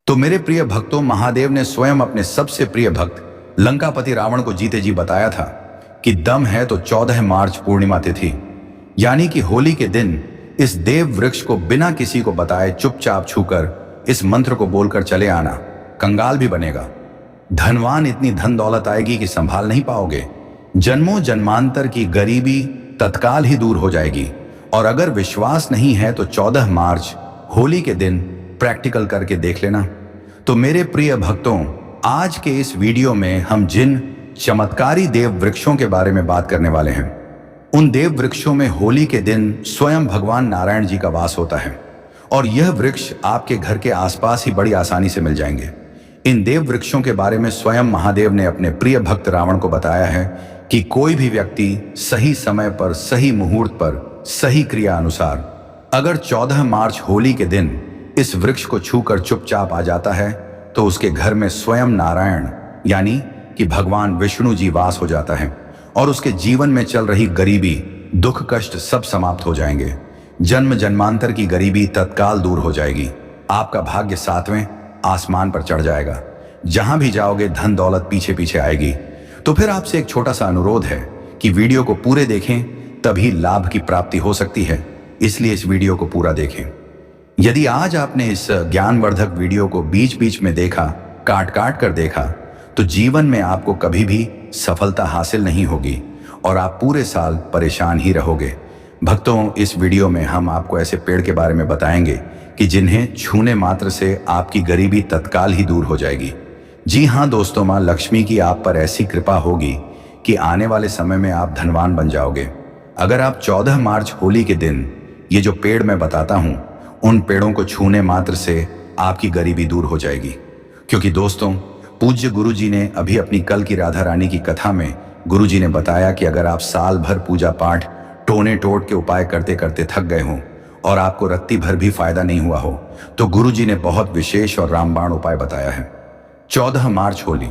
तो मेरे प्रिय भक्तों, महादेव ने स्वयं अपने सबसे प्रिय भक्त लंकापति रावण को जीते जी बताया था कि दम है तो 14 मार्च पूर्णिमा तिथि यानी कि होली के दिन इस देव वृक्ष को बिना किसी को बताए चुपचाप छूकर इस मंत्र को बोलकर चले आना। कंगाल भी बनेगा, धनवान इतनी धन दौलत आएगी कि संभाल नहीं पाओगे। जन्मों जन्मांतर की गरीबी तत्काल ही दूर हो जाएगी। और अगर विश्वास नहीं है तो 14 मार्च होली के दिन प्रैक्टिकल करके देख लेना। तो मेरे प्रिय भक्तों, आज के इस वीडियो में हम जिन चमत्कारी देव वृक्षों के बारे में बात करने वाले हैं, उन देव वृक्षों में होली के दिन स्वयं भगवान नारायण जी का वास होता है और यह वृक्ष आपके घर के आसपास ही बड़ी आसानी से मिल जाएंगे। इन देव वृक्षों के बारे में स्वयं महादेव ने अपने प्रिय भक्त रावण को बताया है कि कोई भी व्यक्ति सही समय पर, सही मुहूर्त पर, सही क्रिया अनुसार अगर 14 मार्च होली के दिन इस वृक्ष को छूकर चुपचाप आ जाता है तो उसके घर में स्वयं नारायण यानी कि भगवान विष्णु जी वास हो जाता है और उसके जीवन में चल रही गरीबी, दुख, कष्ट सब समाप्त हो जाएंगे। जन्म जन्मांतर की गरीबी तत्काल दूर हो जाएगी। आपका भाग्य 7वें आसमान पर चढ़ जाएगा। जहां भी जाओगे धन दौलत पीछे पीछे आएगी। तो फिर आपसे एक छोटा सा अनुरोध है कि वीडियो को पूरे देखें, तभी लाभ की प्राप्ति हो सकती है। इसलिए इस वीडियो को पूरा देखें। यदि आज आपने इस ज्ञानवर्धक वीडियो को बीच बीच में देखा, काट काट कर देखा, तो जीवन में आपको कभी भी सफलता हासिल नहीं होगी और आप पूरे साल परेशान ही रहोगे। भक्तों, इस वीडियो में हम आपको ऐसे पेड़ के बारे में बताएंगे कि जिन्हें छूने मात्र से आपकी गरीबी तत्काल ही दूर हो जाएगी। जी हाँ दोस्तों, माँ लक्ष्मी की आप पर ऐसी कृपा होगी कि आने वाले समय में आप धनवान बन जाओगे। अगर आप 14 मार्च होली के दिन ये जो पेड़ मैं बताता हूँ, उन पेड़ों को छूने मात्र से आपकी गरीबी दूर हो जाएगी। क्योंकि दोस्तों, पूज्य गुरु जी ने अभी अपनी कल की राधा रानी की कथा में गुरु जी ने बताया कि अगर आप साल भर पूजा पाठ टोने टोट के उपाय करते करते थक गए हों और आपको रत्ती भर भी फायदा नहीं हुआ हो, तो गुरु जी ने बहुत विशेष और रामबाण उपाय बताया है। 14 मार्च होली,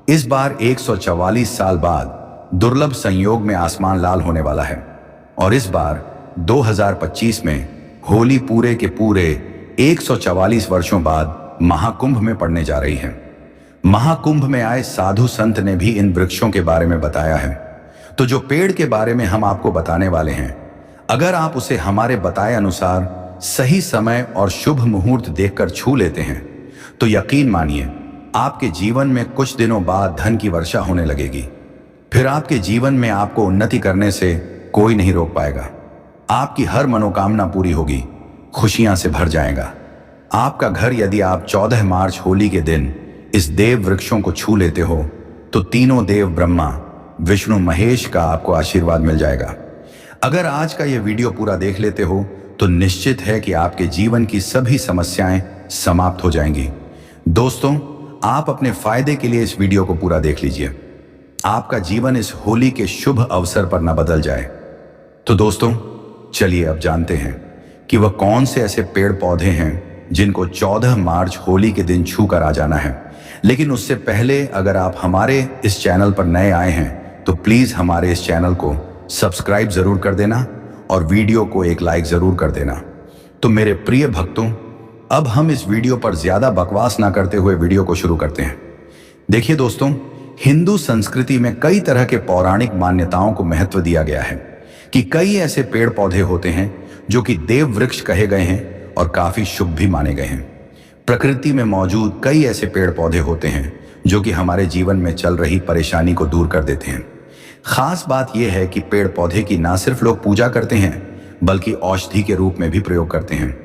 इस बार 144 साल बाद दुर्लभ संयोग में आसमान लाल होने वाला है और इस बार 2025 में होली पूरे के पूरे 144 वर्षों बाद महाकुंभ में पड़ने जा रही है। महाकुंभ में आए साधु संत ने भी इन वृक्षों के बारे में बताया है। तो जो पेड़ के बारे में हम आपको बताने वाले हैं, अगर आप उसे हमारे बताए अनुसार सही समय और शुभ मुहूर्त देखकर छू लेते हैं तो यकीन मानिए आपके जीवन में कुछ दिनों बाद धन की वर्षा होने लगेगी। फिर आपके जीवन में आपको उन्नति करने से कोई नहीं रोक पाएगा। आपकी हर मनोकामना पूरी होगी, खुशियां से भर जाएगा आपका घर। यदि आप 14 मार्च होली के दिन इस देव वृक्षों को छू लेते हो तो तीनों देव ब्रह्मा, विष्णु, महेश का आपको आशीर्वाद मिल जाएगा। अगर आज का यह वीडियो पूरा देख लेते हो तो निश्चित है कि आपके जीवन की सभी समस्याएं समाप्त हो जाएंगी। दोस्तों, आप अपने फायदे के लिए इस वीडियो को पूरा देख लीजिए। आपका जीवन इस होली के शुभ अवसर पर न बदल जाए। तो दोस्तों, चलिए अब जानते हैं कि वह कौन से ऐसे पेड़ पौधे हैं जिनको 14 मार्च होली के दिन छू कर आ जाना है। लेकिन उससे पहले अगर आप हमारे इस चैनल पर नए आए हैं तो प्लीज हमारे इस चैनल को सब्सक्राइब जरूर कर देना और वीडियो को एक लाइक जरूर कर देना। तो मेरे प्रिय भक्तों, अब हम इस वीडियो पर ज्यादा बकवास ना करते हुए वीडियो को शुरू करते हैं। देखिए दोस्तों, हिंदू संस्कृति में कई तरह के पौराणिक मान्यताओं को महत्व दिया गया है कि कई ऐसे पेड़ पौधे होते हैं जो कि देव वृक्ष कहे गए हैं और काफी शुभ भी माने गए हैं। प्रकृति में मौजूद कई ऐसे पेड़ पौधे होते हैं जो कि हमारे जीवन में चल रही परेशानी को दूर कर देते हैं। खास बात यह है कि पेड़ पौधे की ना सिर्फ लोग पूजा करते हैं बल्कि औषधि के रूप में भी प्रयोग करते हैं।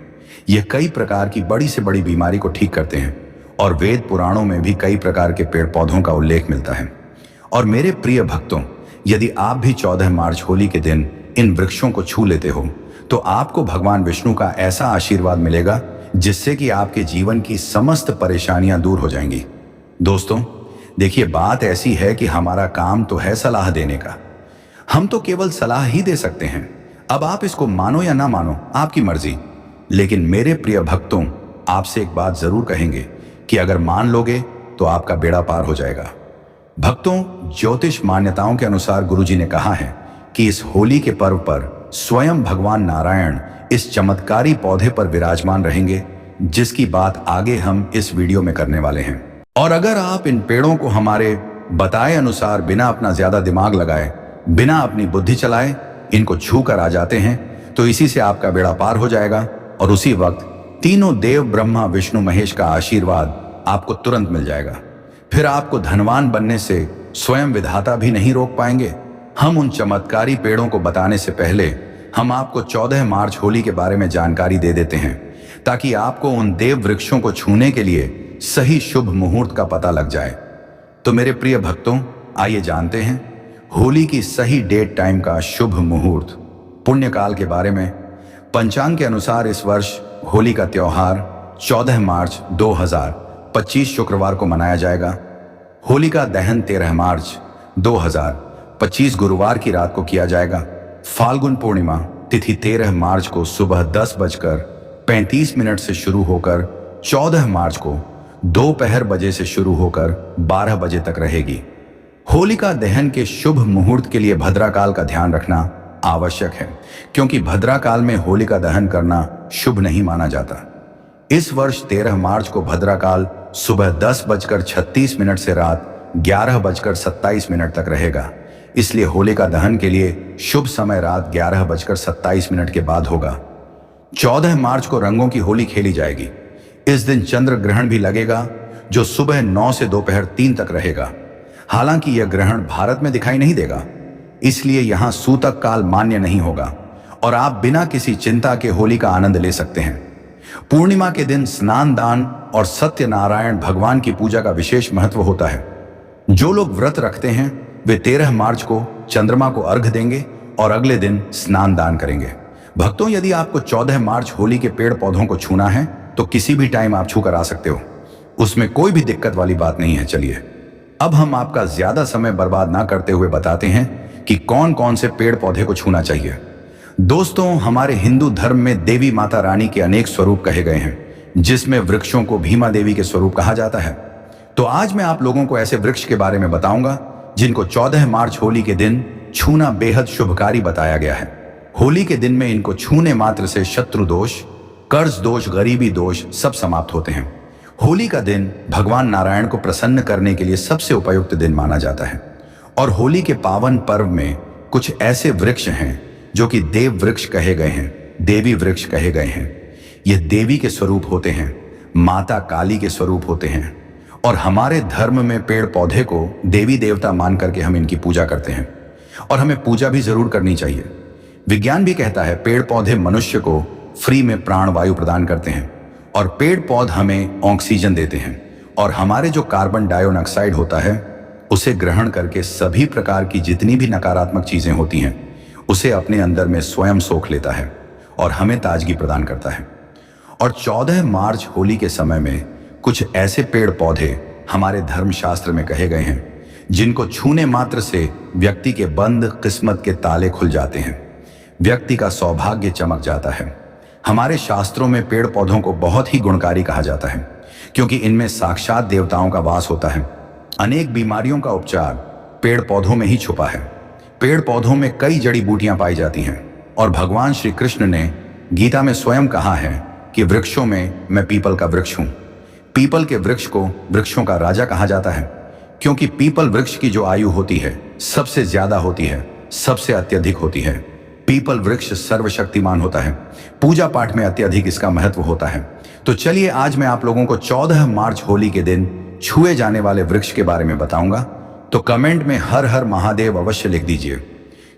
ये कई प्रकार की बड़ी से बड़ी बीमारी को ठीक करते हैं और वेद पुराणों में भी कई प्रकार के पेड़ पौधों का उल्लेख मिलता है। और मेरे प्रिय भक्तों, यदि आप भी 14 मार्च होली के दिन इन वृक्षों को छू लेते हो तो आपको भगवान विष्णु का ऐसा आशीर्वाद मिलेगा जिससे कि आपके जीवन की समस्त परेशानियां दूर हो जाएंगी। दोस्तों देखिए, बात ऐसी है कि हमारा काम तो है सलाह देने का। हम तो केवल सलाह ही दे सकते हैं। अब आप इसको मानो या ना मानो, आपकी मर्जी। लेकिन मेरे प्रिय भक्तों, आपसे एक बात जरूर कहेंगे कि अगर मान लोगे तो आपका बेड़ा पार हो जाएगा। भक्तों, ज्योतिष मान्यताओं के अनुसार गुरुजी ने कहा है कि इस होली के पर्व पर स्वयं भगवान नारायण इस चमत्कारी पौधे पर विराजमान रहेंगे जिसकी बात आगे हम इस वीडियो में करने वाले हैं। और अगर आप इन पेड़ों को हमारे बताए अनुसार बिना अपना ज्यादा दिमाग लगाए, बिना अपनी बुद्धि चलाए इनको छू कर आ जाते हैं तो इसी से आपका बेड़ा पार हो जाएगा और उसी वक्त तीनों देव ब्रह्मा विष्णु महेश का आशीर्वाद आपको तुरंत मिल जाएगा। फिर आपको धनवान बनने से स्वयं विधाता भी नहीं रोक पाएंगे। हम उन चमत्कारी पेड़ों को बताने से पहले हम आपको 14 मार्च होली के बारे में जानकारी दे देते हैं ताकि आपको उन देव वृक्षों को छूने के लिए सही शुभ मुहूर्त का पता लग जाए। तो मेरे प्रिय भक्तों, आइए जानते हैं होली की सही डेट टाइम का शुभ मुहूर्त। पुण्यकाल के बारे में पंचांग के अनुसार इस वर्ष होली का त्योहार 14 मार्च 2025 शुक्रवार को मनाया जाएगा। होली का दहन 13 मार्च 2025 गुरुवार की रात को किया जाएगा। फाल्गुन पूर्णिमा तिथि 13 मार्च को सुबह 10:35 से शुरू होकर 14 मार्च को दोपहर बजे से शुरू होकर 12 बजे तक रहेगी। होलिका दहन के शुभ मुहूर्त के लिए भद्राकाल का ध्यान रखना आवश्यक है, क्योंकि भद्राकाल में होलिका दहन करना शुभ नहीं माना जाता। इस वर्ष 13 मार्च को भद्राकाल सुबह 10:36 से रात 11:27 तक रहेगा। इसलिए होलिका दहन के लिए शुभ समय रात 11:27 के बाद होगा। 14 मार्च को रंगों की होली खेली जाएगी। इस दिन चंद्र ग्रहण भी लगेगा जो सुबह 9 से दोपहर 3 तक रहेगा। हालांकि यह ग्रहण भारत में दिखाई नहीं देगा, इसलिए यहां सूतक काल मान्य नहीं होगा और आप बिना किसी चिंता के होली का आनंद ले सकते हैं। पूर्णिमा के दिन स्नान दान और सत्यनारायण भगवान की पूजा का विशेष महत्व होता है। जो लोग व्रत रखते हैं वे 13 मार्च को चंद्रमा को अर्घ देंगे और अगले दिन स्नान दान करेंगे। भक्तों, यदि आपको 14 मार्च होली के पेड़ पौधों को छूना है तो किसी भी टाइम आप छू कर आ सकते हो, उसमें कोई भी दिक्कत वाली बात नहीं है। चलिए अब हम आपका ज्यादा समय बर्बाद ना करते हुए बताते हैं कि कौन कौन से पेड़ पौधे को छूना चाहिए। दोस्तों, हमारे हिंदू धर्म में देवी माता रानी के अनेक स्वरूप कहे गए हैं, जिसमें वृक्षों को भीमा देवी के स्वरूप कहा जाता है। तो आज मैं आप लोगों को ऐसे वृक्ष के बारे में बताऊंगा जिनको 14 मार्च होली के दिन छूना बेहद शुभकारी बताया गया है। होली के दिन में इनको छूने मात्र से शत्रु दोष, कर्ज दोष, गरीबी दोष सब समाप्त होते हैं। होली का दिन भगवान नारायण को प्रसन्न करने के लिए सबसे उपयुक्त दिन माना जाता है। और होली के पावन पर्व में कुछ ऐसे वृक्ष हैं जो कि देव वृक्ष कहे गए हैं, देवी वृक्ष कहे गए हैं। ये देवी के स्वरूप होते हैं, माता काली के स्वरूप होते हैं। और हमारे धर्म में पेड़ पौधे को देवी देवता मान करके हम इनकी पूजा करते हैं और हमें पूजा भी जरूर करनी चाहिए। विज्ञान भी कहता है पेड़ पौधे मनुष्य को फ्री में प्राण वायु प्रदान करते हैं और पेड़ पौध हमें ऑक्सीजन देते हैं और हमारे जो कार्बन डाइऑक्साइड होता है उसे ग्रहण करके सभी प्रकार की जितनी भी नकारात्मक चीजें होती हैं उसे अपने अंदर में स्वयं सोख लेता है और हमें ताजगी प्रदान करता है। और 14 मार्च होली के समय में कुछ ऐसे पेड़ पौधे हमारे धर्मशास्त्र में कहे गए हैं जिनको छूने मात्र से व्यक्ति के बंद किस्मत के ताले खुल जाते हैं, व्यक्ति का सौभाग्य चमक जाता है। हमारे शास्त्रों में पेड़ पौधों को बहुत ही गुणकारी कहा जाता है, क्योंकि इनमें साक्षात देवताओं का वास होता है। अनेक बीमारियों का उपचार पेड़ पौधों में ही छुपा है। पेड़ पौधों में कई जड़ी बूटियां पाई जाती हैं और भगवान श्री कृष्ण ने गीता में स्वयं कहा है कि वृक्षों में मैं पीपल का वृक्ष हूं। पीपल के वृक्ष को वृक्षों का राजा कहा जाता है, क्योंकि पीपल वृक्ष की जो आयु होती है सबसे ज्यादा होती है, सबसे अत्यधिक होती है। पीपल वृक्ष सर्वशक्तिमान होता है, पूजा पाठ में अत्यधिक इसका महत्व होता है। तो चलिए आज मैं आप लोगों को 14 मार्च होली के दिन छुए जाने वाले वृक्ष के बारे में बताऊंगा। तो कमेंट में हर हर महादेव अवश्य लिख दीजिए,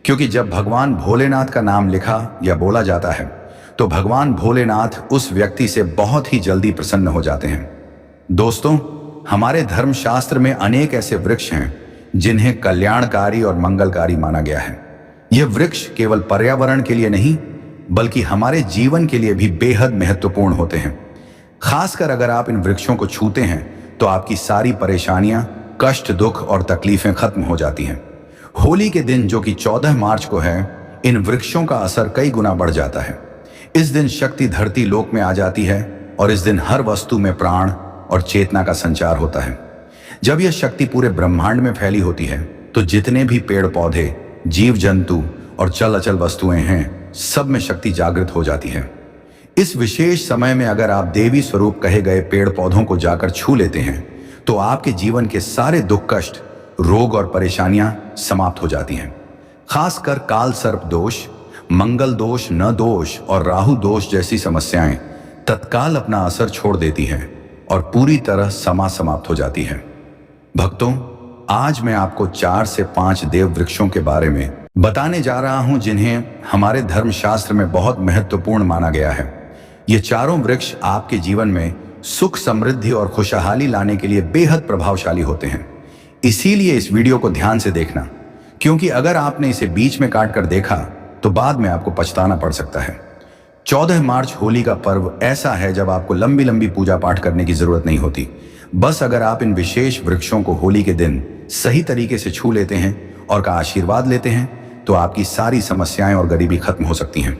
क्योंकि जब भगवान भोलेनाथ का नाम लिखा या बोला जाता है तो भगवान भोलेनाथ उस व्यक्ति से बहुत ही जल्दी प्रसन्न हो जाते हैं। दोस्तों, हमारे धर्मशास्त्र में अनेक ऐसे वृक्ष हैं जिन्हें कल्याणकारी और मंगलकारी माना गया है। यह वृक्ष केवल पर्यावरण के लिए नहीं बल्कि हमारे जीवन के लिए भी बेहद महत्वपूर्ण होते हैं। खासकर अगर आप इन वृक्षों को छूते हैं तो आपकी सारी परेशानियां, कष्ट, दुख और तकलीफें खत्म हो जाती हैं। होली के दिन जो कि 14 मार्च को है, इन वृक्षों का असर कई गुना बढ़ जाता है। इस दिन शक्ति धरती लोक में आ जाती है और इस दिन हर वस्तु में प्राण और चेतना का संचार होता है। जब यह शक्ति पूरे ब्रह्मांड में फैली होती है तो जितने भी पेड़ पौधे, जीव जंतु और चल अचल वस्तुएं हैं, सब में शक्ति जागृत हो जाती है। इस विशेष समय में अगर आप देवी स्वरूप कहे गए पेड़ पौधों को जाकर छू लेते हैं तो आपके जीवन के सारे दुख कष्ट, रोग और परेशानियां समाप्त हो जाती हैं। खासकर काल सर्प दोष, मंगल दोष, न दोष और राहु दोष जैसी समस्याएं तत्काल अपना असर छोड़ देती हैं और पूरी तरह समाप्त हो जाती है। भक्तों, आज मैं आपको 4 से 5 देव वृक्षों के बारे में बताने जा रहा हूं जिन्हें हमारे धर्मशास्त्र में बहुत महत्वपूर्ण माना गया है। ये चारों वृक्ष आपके जीवन में सुख, समृद्धि और खुशहाली लाने के लिए बेहद प्रभावशाली होते हैं। इसीलिए इस वीडियो को ध्यान से देखना, क्योंकि अगर आपने इसे बीच में काट कर देखा तो बाद में आपको पछताना पड़ सकता है। 14 मार्च होली का पर्व ऐसा है जब आपको लंबी लंबी पूजा पाठ करने की जरूरत नहीं होती। बस अगर आप इन विशेष वृक्षों को होली के दिन सही तरीके से छू लेते हैं और का आशीर्वाद लेते हैं तो आपकी सारी समस्याएं और गरीबी खत्म हो सकती हैं।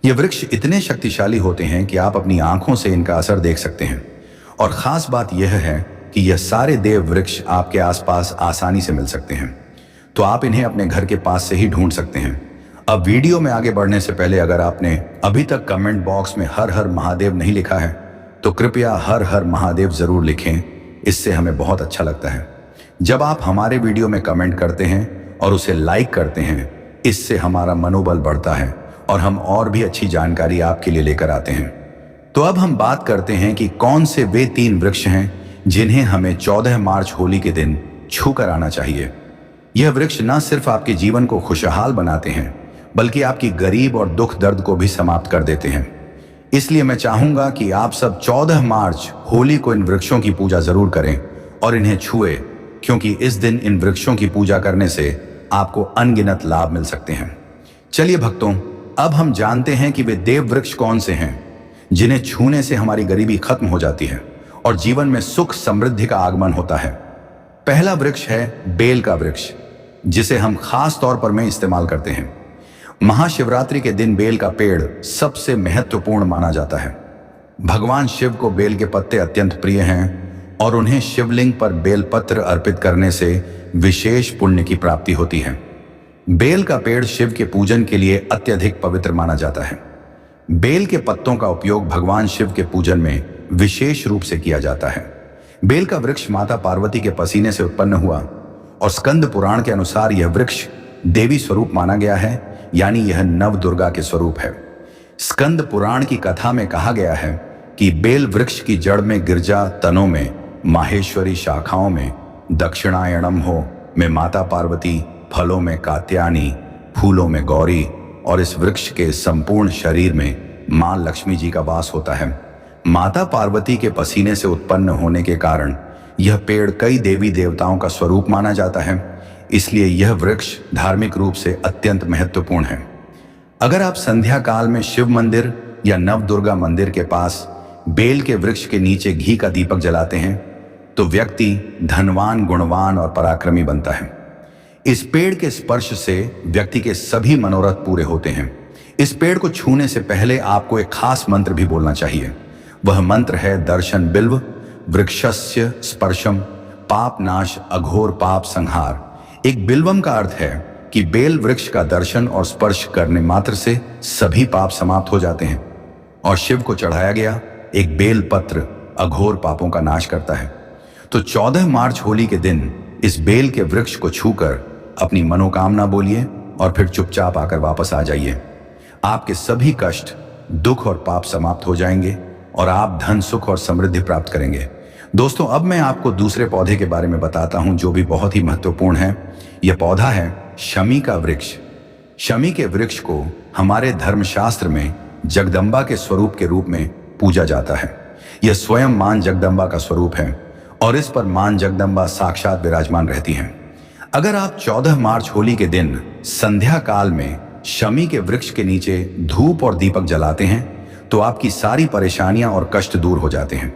ये वृक्ष इतने शक्तिशाली होते हैं कि आप अपनी आंखों से इनका असर देख सकते हैं। और खास बात यह है कि यह सारे देव वृक्ष आपके आसपास आसानी से मिल सकते हैं, तो आप इन्हें अपने घर के पास से ही ढूंढ सकते हैं। अब वीडियो में आगे बढ़ने से पहले अगर आपने अभी तक कमेंट बॉक्स में हर हर महादेव नहीं लिखा है तो कृपया हर हर महादेव जरूर लिखें, इससे हमें बहुत अच्छा लगता है। जब आप हमारे वीडियो में कमेंट करते हैं और उसे लाइक करते हैं, इससे हमारा मनोबल बढ़ता है और हम और भी अच्छी जानकारी आपके लिए लेकर आते हैं। तो अब हम बात करते हैं कि कौन से वे 3 वृक्ष हैं जिन्हें हमें 14 मार्च होली के दिन छू कर आना चाहिए। यह वृक्ष न सिर्फ आपके जीवन को खुशहाल बनाते हैं बल्कि आपकी गरीब और दुख दर्द को भी समाप्त कर देते हैं। इसलिए मैं चाहूंगा कि आप सब 14 मार्च होली को इन वृक्षों की पूजा जरूर करें और इन्हें छुए, क्योंकि इस दिन इन वृक्षों की पूजा करने से आपको अनगिनत लाभ मिल सकते हैं। चलिए भक्तों, अब हम जानते हैं कि वे देव वृक्ष कौन से हैं जिन्हें छूने से हमारी गरीबी खत्म हो जाती है और जीवन में सुख समृद्धि का आगमन होता है। पहला वृक्ष है बेल का वृक्ष, जिसे हम खास तौर पर में इस्तेमाल करते हैं। महाशिवरात्रि के दिन बेल का पेड़ सबसे महत्वपूर्ण माना जाता है। भगवान शिव को बेल के पत्ते अत्यंत प्रिय हैं और उन्हें शिवलिंग पर बेलपत्र अर्पित करने से विशेष पुण्य की प्राप्ति होती है। बेल का पेड़ शिव के पूजन के लिए अत्यधिक पवित्र माना जाता है। बेल के पत्तों का उपयोग भगवान शिव के पूजन में विशेष रूप से किया जाता है। बेल का वृक्ष माता पार्वती के पसीने से उत्पन्न हुआ और स्कंद पुराण के अनुसार यह वृक्ष देवी स्वरूप माना गया है, यानी यह नव दुर्गा के स्वरूप है। स्कंद पुराण की कथा में कहा गया है कि बेल वृक्ष की जड़ में गिरजा, तनों में माहेश्वरी, शाखाओं में दक्षिणायणम हो में माता पार्वती, फलों में कात्यायनी, फूलों में गौरी और इस वृक्ष के संपूर्ण शरीर में मां लक्ष्मी जी का वास होता है। माता पार्वती के पसीने से उत्पन्न होने के कारण यह पेड़ कई देवी देवताओं का स्वरूप माना जाता है, इसलिए यह वृक्ष धार्मिक रूप से अत्यंत महत्वपूर्ण है। अगर आप संध्या काल में शिव मंदिर या नव दुर्गा मंदिर के पास बेल के वृक्ष के नीचे घी का दीपक जलाते हैं तो व्यक्ति धनवान, गुणवान और पराक्रमी बनता है। इस पेड़ के स्पर्श से व्यक्ति के सभी मनोरथ पूरे होते हैं। इस पेड़ को छूने से पहले आपको एक खास मंत्र भी बोलना चाहिए। वह मंत्र है दर्शन बिल्व वृक्षस्य स्पर्शम पाप नाश अघोर पाप संहार। एक बिल्वम का अर्थ है कि बेल वृक्ष का दर्शन और स्पर्श करने मात्र से सभी पाप समाप्त हो जाते हैं और शिव को चढ़ाया गया एक बेल पत्र अघोर पापों का नाश करता है। तो 14 मार्च होली के दिन इस बेल के वृक्ष को छूकर अपनी मनोकामना बोलिए और फिर चुपचाप आकर वापस आ जाइए। आपके सभी कष्ट, दुख और पाप समाप्त हो जाएंगे और आप धन, सुख और समृद्धि प्राप्त करेंगे। दोस्तों, अब मैं आपको दूसरे पौधे के बारे में बताता हूं जो भी बहुत ही महत्वपूर्ण है। यह पौधा है शमी का वृक्ष। शमी के वृक्ष को हमारे धर्मशास्त्र में जगदम्बा के स्वरूप के रूप में पूजा जाता है। यह स्वयं मां जगदम्बा का स्वरूप है और इस पर मां जगदम्बा साक्षात विराजमान रहती हैं। अगर आप 14 मार्च होली के दिन संध्या काल में शमी के वृक्ष के नीचे धूप और दीपक जलाते हैं तो आपकी सारी परेशानियां और कष्ट दूर हो जाते हैं।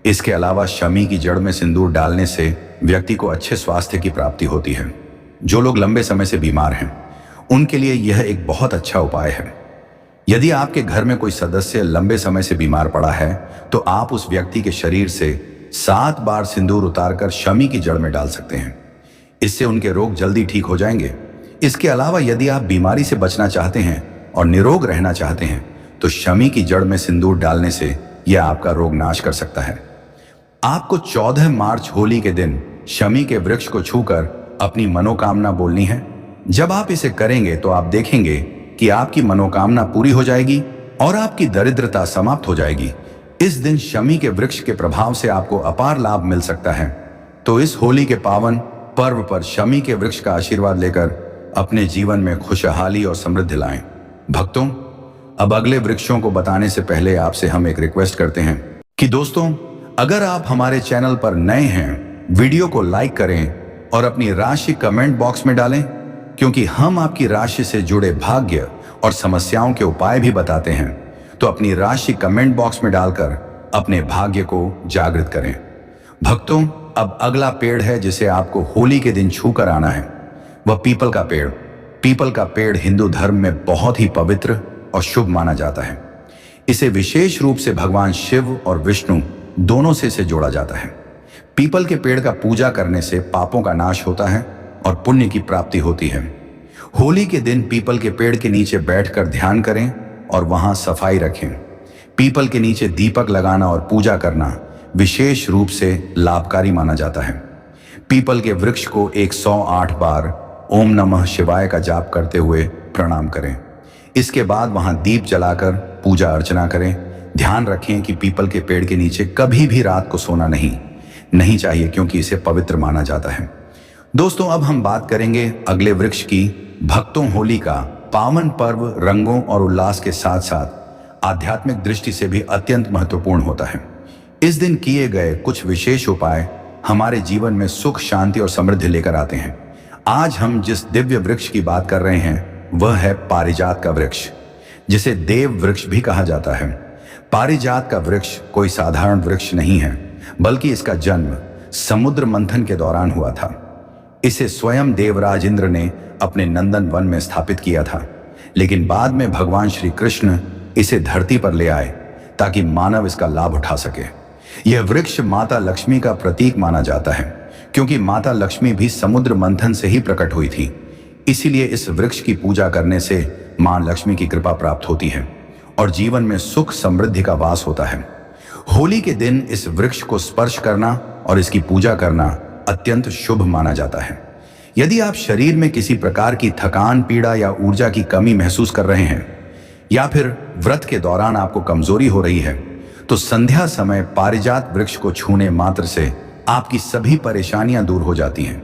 इसके अलावा शमी की जड़ में सिंदूर डालने से व्यक्ति को अच्छे स्वास्थ्य की प्राप्ति होती है। जो लोग लंबे समय से बीमार हैं उनके लिए यह एक बहुत अच्छा उपाय है। यदि आपके घर में कोई सदस्य लंबे समय से बीमार पड़ा है तो आप उस व्यक्ति के शरीर से 7 बार सिंदूर उतारकर शमी की जड़ में डाल सकते हैं। इससे उनके रोग जल्दी ठीक हो जाएंगे। इसके अलावा यदि आप बीमारी से बचना चाहते हैं और निरोग रहना चाहते हैं तो शमी की जड़ में सिंदूर डालने से यह आपका रोग नाश कर सकता है। आपको 14 मार्च होली के दिन शमी के वृक्ष को छूकर अपनी मनोकामना बोलनी है। जब आप इसे करेंगे तो आप देखेंगे कि आपकी मनोकामना पूरी हो जाएगी और आपकी दरिद्रता समाप्त हो जाएगी। इस दिन शमी के वृक्ष के प्रभाव से आपको अपार लाभ मिल सकता है। तो इस होली के पावन पर्व पर शमी के वृक्ष का आशीर्वाद लेकर अपने जीवन में खुशहाली और समृद्धि लाएं। भक्तों, अब अगले वृक्षों को बताने से पहले आपसे हम एक रिक्वेस्ट करते हैं कि दोस्तों, अगर आप हमारे चैनल पर नए हैं, वीडियो को लाइक करें और अपनी राशि कमेंट बॉक्स में डालें, क्योंकि हम आपकी राशि से जुड़े भाग्य और समस्याओं के उपाय भी बताते हैं। तो अपनी राशि कमेंट बॉक्स में डालकर अपने भाग्य को जागृत करें। भक्तों, अब अगला पेड़ है जिसे आपको होली के दिन छूकर आना है, वह पीपल का पेड़। पीपल का पेड़ हिंदू धर्म में बहुत ही पवित्र और शुभ माना जाता है। इसे विशेष रूप से भगवान शिव और विष्णु दोनों से इसे जोड़ा जाता है। पीपल के पेड़ का पूजा करने से पापों का नाश होता है और पुण्य की प्राप्ति होती है। होली के दिन पीपल के पेड़ के नीचे बैठकर ध्यान करें और वहां सफाई रखें। पीपल के नीचे दीपक लगाना और पूजा करना विशेष रूप से लाभकारी माना जाता है। पीपल के वृक्ष को 108 बार ओम नमः शिवाय का जाप करते हुए प्रणाम करें। इसके बाद वहां दीप जलाकर पूजा अर्चना करें। ध्यान रखें कि पीपल के पेड़ के नीचे कभी भी रात को सोना नहीं चाहिए, क्योंकि इसे पवित्र माना जाता है। दोस्तों, अब हम बात करेंगे अगले वृक्ष की। भक्तों, होली का पावन पर्व रंगों और उल्लास के साथ साथ आध्यात्मिक दृष्टि से भी अत्यंत महत्वपूर्ण होता है। इस दिन किए गए कुछ विशेष उपाय हमारे जीवन में सुख, शांति और समृद्धि लेकर आते हैं। आज हम जिस दिव्य वृक्ष की बात कर रहे हैं वह है पारिजात का वृक्ष, जिसे देव वृक्ष भी कहा जाता है। पारिजात का वृक्ष कोई साधारण वृक्ष नहीं है, बल्कि इसका जन्म समुद्र मंथन के दौरान हुआ था। इसे स्वयं देवराज इंद्र ने अपने नंदन वन में स्थापित किया था, लेकिन बाद में भगवान श्री कृष्ण इसे धरती पर ले आए ताकि मानव इसका लाभ उठा सके। यह वृक्ष माता लक्ष्मी का प्रतीक माना जाता है, क्योंकि माता लक्ष्मी भी समुद्र मंथन से ही प्रकट हुई थी। इसीलिए इस वृक्ष की पूजा करने से मां लक्ष्मी की कृपा प्राप्त होती है और जीवन में सुख समृद्धि का वास होता है। होली के दिन इस वृक्ष को स्पर्श करना और इसकी पूजा करना अत्यंत शुभ माना जाता है। यदि आप शरीर में किसी प्रकार की थकान, पीड़ा या ऊर्जा की कमी महसूस कर रहे हैं, या फिर व्रत के दौरान आपको कमजोरी हो रही है, तो संध्या समय पारिजात वृक्ष को छूने मात्र से आपकी सभी परेशानियां दूर हो जाती हैं।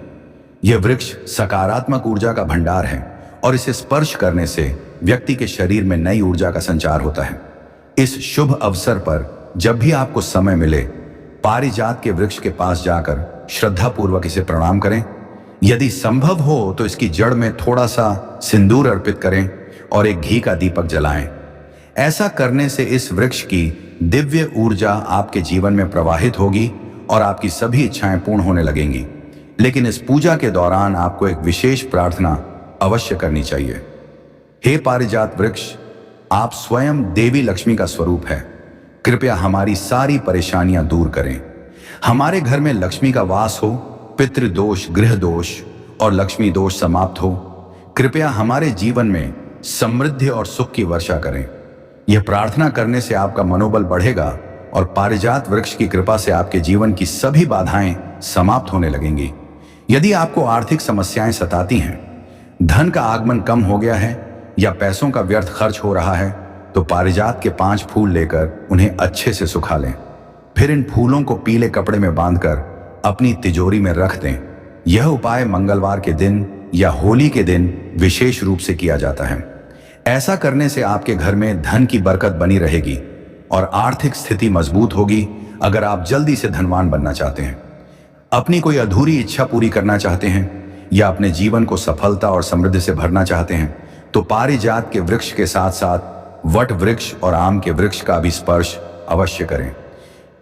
यह वृक्ष सकारात्मक ऊर्जा का भंडार है और इसे स्पर्श करने से व्यक्ति के शरीर में नई ऊर्जा का संचार होता है। इस शुभ अवसर पर जब भी आपको समय मिले, पारिजात के वृक्ष के पास जाकर श्रद्धापूर्वक इसे प्रणाम करें। यदि संभव हो तो इसकी जड़ में थोड़ा सा सिंदूर अर्पित करें और एक घी का दीपक जलाएं। ऐसा करने से इस वृक्ष की दिव्य ऊर्जा आपके जीवन में प्रवाहित होगी और आपकी सभी इच्छाएं पूर्ण होने लगेंगी। लेकिन इस पूजा के दौरान आपको एक विशेष प्रार्थना अवश्य करनी चाहिए। हे पारिजात वृक्ष, आप स्वयं देवी लक्ष्मी का स्वरूप है। कृपया हमारी सारी परेशानियां दूर करें। हमारे घर में लक्ष्मी का वास हो, पितृदोष, गृह दोष और लक्ष्मी दोष समाप्त हो। कृपया हमारे जीवन में समृद्धि और सुख की वर्षा करें। यह प्रार्थना करने से आपका मनोबल बढ़ेगा और पारिजात वृक्ष की कृपा से आपके जीवन की सभी बाधाएं समाप्त होने लगेंगी। यदि आपको आर्थिक समस्याएं सताती हैं, धन का आगमन कम हो गया है या पैसों का व्यर्थ खर्च हो रहा है, तो पारिजात के 5 फूल लेकर उन्हें अच्छे से सुखा लें। फिर इन फूलों को पीले कपड़े में बांधकर अपनी तिजोरी में रख दें। यह उपाय मंगलवार के दिन या होली के दिन विशेष रूप से किया जाता है। ऐसा करने से आपके घर में धन की बरकत बनी रहेगी और आर्थिक स्थिति मजबूत होगी। अगर आप जल्दी से धनवान बनना चाहते हैं, अपनी कोई अधूरी इच्छा पूरी करना चाहते हैं या अपने जीवन को सफलता और समृद्धि से भरना चाहते हैं, तो पारिजात के वृक्ष के साथ साथ वट वृक्ष और आम के वृक्ष का भी स्पर्श अवश्य करें।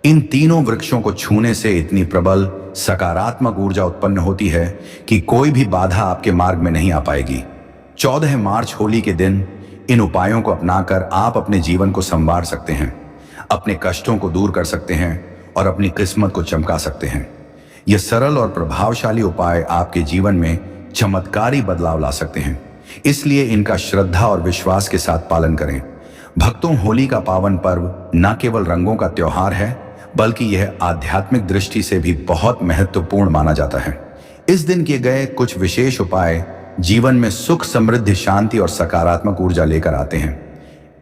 इन तीनों वृक्षों को छूने से इतनी प्रबल सकारात्मक ऊर्जा उत्पन्न होती है कि कोई भी बाधा आपके मार्ग में नहीं आ पाएगी। 14 मार्च होली के दिन इन उपायों को अपनाकर आप अपने जीवन को संवार सकते हैं, अपने कष्टों को दूर कर सकते हैं और अपनी किस्मत को चमका सकते हैं। यह सरल और प्रभावशाली उपाय आपके जीवन में चमत्कारी बदलाव ला सकते हैं, इसलिए इनका श्रद्धा और विश्वास के साथ पालन करें। भक्तों, होली का पावन पर्व न केवल रंगों का त्योहार है, बल्कि यह आध्यात्मिक दृष्टि से भी बहुत महत्वपूर्ण माना जाता है। इस दिन किए गए कुछ विशेष उपाय जीवन में सुख, समृद्धि, शांति और सकारात्मक ऊर्जा लेकर आते हैं।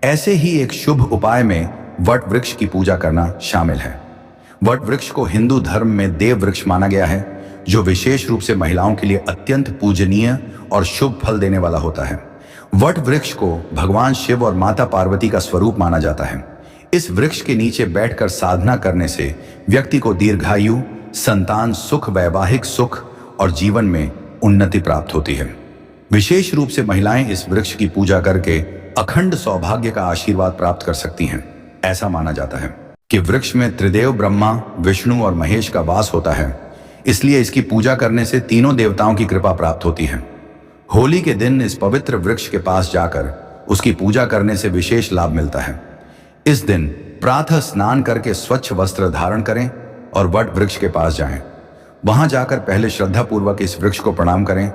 ऐसे ही एक शुभ उपाय में वट वृक्ष की पूजा करना शामिल है। वट वृक्ष को हिंदू धर्म में देव वृक्ष माना गया है, जो विशेष रूप से महिलाओं के लिए अत्यंत पूजनीय और शुभ फल देने वाला होता है। वट वृक्ष को भगवान शिव और माता पार्वती का स्वरूप माना जाता है। इस वृक्ष के नीचे बैठकर साधना करने से व्यक्ति को दीर्घायु, संतान सुख, वैवाहिक सुख और जीवन में उन्नति प्राप्त होती है। विशेष रूप से महिलाएं इस वृक्ष की पूजा करके अखंड सौभाग्य का आशीर्वाद प्राप्त कर सकती हैं। ऐसा माना जाता है कि वृक्ष में त्रिदेव ब्रह्मा, विष्णु और महेश का वास होता है, इसलिए इसकी पूजा करने से तीनों देवताओं की कृपा प्राप्त होती है। होली के दिन इस पवित्र वृक्ष के पास जाकर उसकी पूजा करने से विशेष लाभ मिलता है। इस दिन प्रातः स्नान करके स्वच्छ वस्त्र धारण करें और वट वृक्ष के पास जाएं। वहां जाकर पहले श्रद्धापूर्वक इस वृक्ष को प्रणाम करें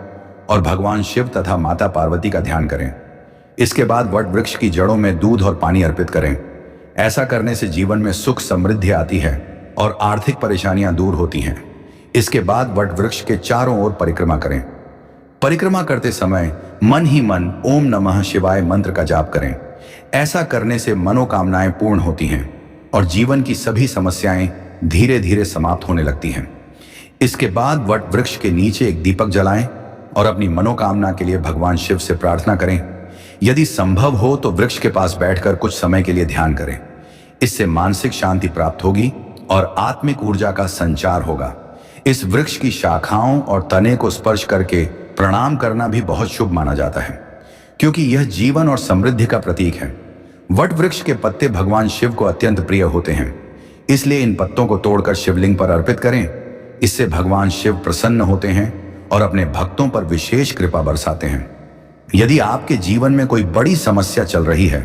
और भगवान शिव तथा माता पार्वती का ध्यान करें। इसके बाद वट वृक्ष की जड़ों में दूध और पानी अर्पित करें। ऐसा करने से जीवन में सुख, समृद्धि आती है और आर्थिक परेशानियां दूर होती हैं। इसके बाद वट वृक्ष के चारों ओर परिक्रमा करें। परिक्रमा करते समय मन ही मन ओम नमः शिवाय मंत्र का जाप करें। ऐसा करने से मनोकामनाएं पूर्ण होती हैं और जीवन की सभी समस्याएं धीरे धीरे समाप्त होने लगती हैं। इसके बाद वट वृक्ष के नीचे एक दीपक जलाएं और अपनी मनोकामना के लिए भगवान शिव से प्रार्थना करें। यदि संभव हो तो वृक्ष के पास बैठकर कुछ समय के लिए ध्यान करें। इससे मानसिक शांति प्राप्त होगी और आत्मिक ऊर्जा का संचार होगा। इस वृक्ष की शाखाओं और तने को स्पर्श करके प्रणाम करना भी बहुत शुभ माना जाता है, क्योंकि यह जीवन और समृद्धि का प्रतीक है। वट वृक्ष के पत्ते भगवान शिव को अत्यंत प्रिय होते हैं, इसलिए इन पत्तों को तोड़कर शिवलिंग पर अर्पित करें। इससे भगवान शिव प्रसन्न होते हैं और अपने भक्तों पर विशेष कृपा बरसाते हैं। यदि आपके जीवन में कोई बड़ी समस्या चल रही है,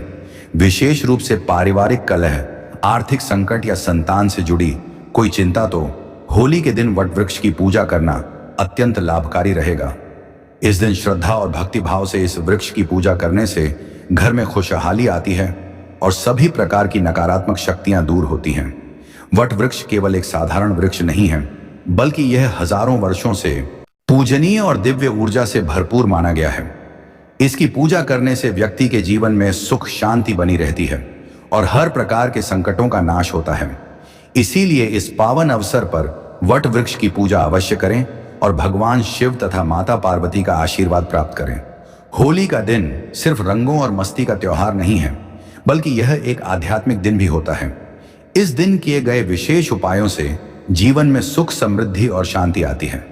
विशेष रूप से पारिवारिक कलह, आर्थिक संकट या संतान से जुड़ी कोई चिंता, तो होली के दिन वट वृक्ष की पूजा करना अत्यंत लाभकारी रहेगा। इस दिन श्रद्धा और भक्ति भाव से इस वृक्ष की पूजा करने से घर में खुशहाली आती है और सभी प्रकार की नकारात्मक शक्तियां दूर होती हैं। वट वृक्ष केवल एक साधारण वृक्ष नहीं है, बल्कि यह हजारों वर्षों से पूजनीय और दिव्य ऊर्जा से भरपूर माना गया है। इसकी पूजा करने से व्यक्ति के जीवन में सुख, शांति बनी रहती है और हर प्रकार के संकटों का नाश होता है। इसीलिए इस पावन अवसर पर वट वृक्ष की पूजा अवश्य करें और भगवान शिव तथा माता पार्वती का आशीर्वाद प्राप्त करें। होली का दिन सिर्फ रंगों और मस्ती का त्योहार नहीं है, बल्कि यह एक आध्यात्मिक दिन भी होता है। इस दिन किए गए विशेष उपायों से जीवन में सुख, समृद्धि और शांति आती है।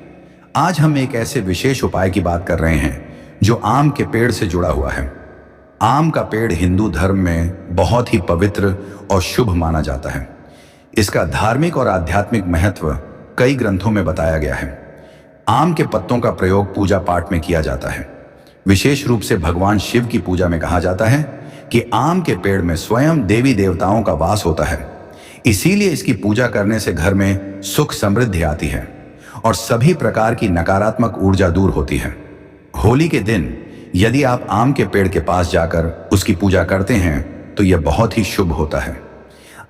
आज हम एक ऐसे विशेष उपाय की बात कर रहे हैं जो आम के पेड़ से जुड़ा हुआ है। आम का पेड़ हिंदू धर्म में बहुत ही पवित्र और शुभ माना जाता है। इसका धार्मिक और आध्यात्मिक महत्व कई ग्रंथों में बताया गया है। आम के पत्तों का प्रयोग पूजा पाठ में किया जाता है। विशेष रूप से भगवान शिव की पूजा में कहा जाता है कि आम के पेड़ में स्वयं देवी देवताओं का वास होता है। इसीलिए इसकी पूजा करने से घर में सुख, समृद्धि आती है और सभी प्रकार की नकारात्मक ऊर्जा दूर होती है। होली के दिन यदि आप आम के पेड़ के पास जाकर उसकी पूजा करते हैं तो यह बहुत ही शुभ होता है।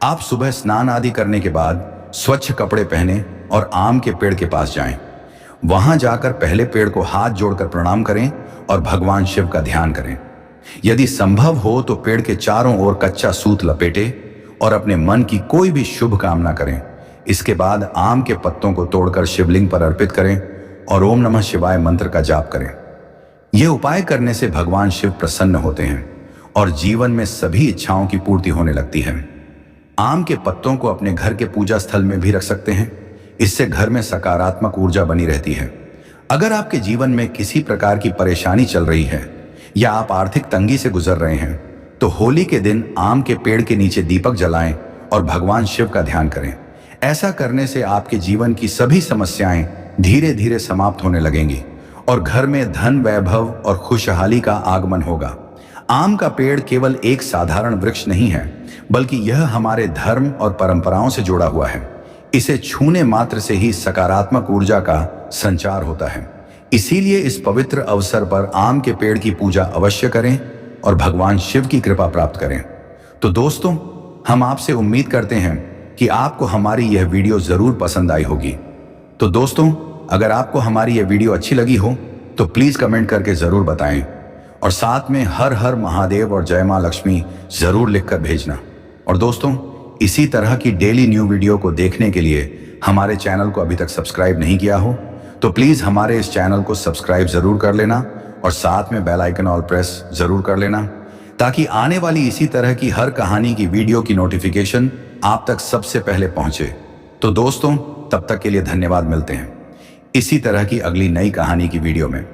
आप सुबह स्नान आदि करने के बाद स्वच्छ कपड़े पहने और आम के पेड़ के पास जाएं। वहां जाकर पहले पेड़ को हाथ जोड़कर प्रणाम करें और भगवान शिव का ध्यान करें। यदि संभव हो तो पेड़ के चारों ओर कच्चा सूत लपेटे और अपने मन की कोई भी शुभ कामना करें। इसके बाद आम के पत्तों को तोड़कर शिवलिंग पर अर्पित करें और ओम नमः शिवाय मंत्र का जाप करें। यह उपाय करने से भगवान शिव प्रसन्न होते हैं और जीवन में सभी इच्छाओं की पूर्ति होने लगती है। आम के पत्तों को अपने घर के पूजा स्थल में भी रख सकते हैं। इससे घर में सकारात्मक ऊर्जा बनी रहती है। अगर आपके जीवन में किसी प्रकार की परेशानी चल रही है या आप आर्थिक तंगी से गुजर रहे हैं, तो होली के दिन आम के पेड़ के नीचे दीपक जलाएं और भगवान शिव का ध्यान करें। ऐसा करने से आपके जीवन की सभी समस्याएं धीरे धीरे समाप्त होने लगेंगी और घर में धन, वैभव और खुशहाली का आगमन होगा। आम का पेड़ केवल एक साधारण वृक्ष नहीं है, बल्कि यह हमारे धर्म और परंपराओं से जुड़ा हुआ है। इसे छूने मात्र से ही सकारात्मक ऊर्जा का संचार होता है। इसीलिए इस पवित्र अवसर पर आम के पेड़ की पूजा अवश्य करें और भगवान शिव की कृपा प्राप्त करें। तो दोस्तों, हम आपसे उम्मीद करते हैं कि आपको हमारी यह वीडियो जरूर पसंद आई होगी। तो दोस्तों, अगर आपको हमारी यह वीडियो अच्छी लगी हो तो प्लीज कमेंट करके जरूर बताएं और साथ में हर हर महादेव और जय मां लक्ष्मी जरूर लिखकर भेजना। और दोस्तों, इसी तरह की डेली न्यू वीडियो को देखने के लिए हमारे चैनल को अभी तक सब्सक्राइब नहीं किया हो तो प्लीज हमारे इस चैनल को सब्सक्राइब जरूर कर लेना और साथ में बेल आइकन ऑल प्रेस जरूर कर लेना, ताकि आने वाली इसी तरह की हर कहानी की वीडियो की नोटिफिकेशन आप तक सबसे पहले पहुंचे। तो दोस्तों, तब तक के लिए धन्यवाद। मिलते हैं इसी तरह की अगली नई कहानी की वीडियो में।